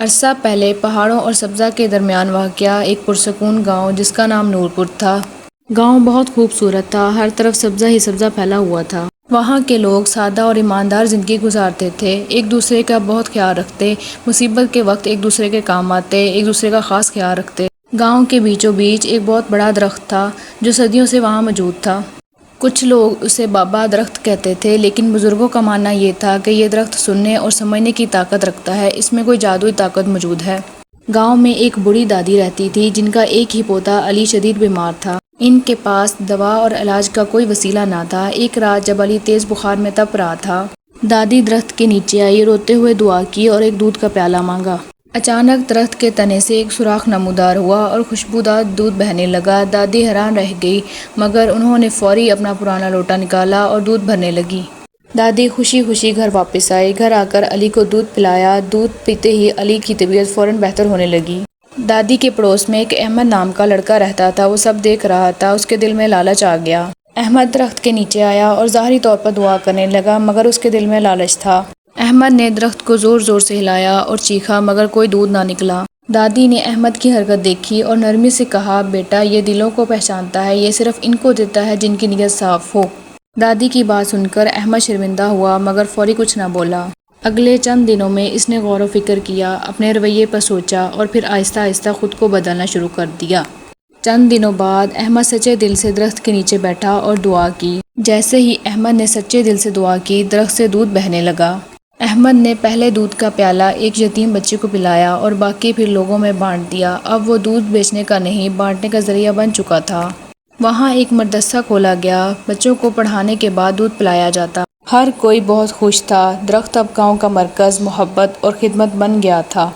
عرصہ پہلے پہاڑوں اور سبزہ کے درمیان واقع ایک پرسکون گاؤں جس کا نام نورپور تھا۔ گاؤں بہت خوبصورت تھا، ہر طرف سبزہ ہی سبزہ پھیلا ہوا تھا۔ وہاں کے لوگ سادہ اور ایماندار زندگی گزارتے تھے، ایک دوسرے کا بہت خیال رکھتے، مصیبت کے وقت ایک دوسرے کے کام آتے، ایک دوسرے کا خاص خیال رکھتے۔ گاؤں کے بیچوں بیچ ایک بہت بڑا درخت تھا جو صدیوں سے وہاں موجود تھا۔ کچھ لوگ اسے بابا درخت کہتے تھے، لیکن بزرگوں کا ماننا یہ تھا کہ یہ درخت سننے اور سمجھنے کی طاقت رکھتا ہے، اس میں کوئی جادوئی طاقت موجود ہے۔ گاؤں میں ایک بوڑھی دادی رہتی تھی جن کا ایک ہی پوتا علی شدید بیمار تھا۔ ان کے پاس دوا اور علاج کا کوئی وسیلہ نہ تھا۔ ایک رات جب علی تیز بخار میں تپ رہا تھا، دادی درخت کے نیچے آئی، روتے ہوئے دعا کی اور ایک دودھ کا پیالہ مانگا۔ اچانک درخت کے تنے سے ایک سوراخ نمودار ہوا اور خوشبودار دودھ بہنے لگا۔ دادی حیران رہ گئی، مگر انہوں نے فوری اپنا پرانا لوٹا نکالا اور دودھ بھرنے لگی۔ دادی خوشی خوشی گھر واپس آئی، گھر آ کر علی کو دودھ پلایا۔ دودھ پیتے ہی علی کی طبیعت فوراً بہتر ہونے لگی۔ دادی کے پڑوس میں ایک احمد نام کا لڑکا رہتا تھا، وہ سب دیکھ رہا تھا۔ اس کے دل میں لالچ آ گیا۔ احمد درخت کے نیچے آیا اور ظاہری طور پر دعا کرنے لگا، مگر اس کے دل میں لالچ تھا۔ احمد نے درخت کو زور زور سے ہلایا اور چیخا، مگر کوئی دودھ نہ نکلا۔ دادی نے احمد کی حرکت دیکھی اور نرمی سے کہا، بیٹا یہ دلوں کو پہچانتا ہے، یہ صرف ان کو دیتا ہے جن کی نیت صاف ہو۔ دادی کی بات سن کر احمد شرمندہ ہوا، مگر فوری کچھ نہ بولا۔ اگلے چند دنوں میں اس نے غور و فکر کیا، اپنے رویے پر سوچا اور پھر آہستہ آہستہ خود کو بدلنا شروع کر دیا۔ چند دنوں بعد احمد سچے دل سے درخت کے نیچے بیٹھا اور دعا کی۔ جیسے ہی احمد نے سچے دل سے دعا کی، درخت سے دودھ بہنے لگا۔ احمد نے پہلے دودھ کا پیالہ ایک یتیم بچے کو پلایا اور باقی پھر لوگوں میں بانٹ دیا۔ اب وہ دودھ بیچنے کا نہیں، بانٹنے کا ذریعہ بن چکا تھا۔ وہاں ایک مدرسہ کھولا گیا، بچوں کو پڑھانے کے بعد دودھ پلایا جاتا۔ ہر کوئی بہت خوش تھا۔ درخت اب گاؤں کا مرکز، محبت اور خدمت بن گیا تھا۔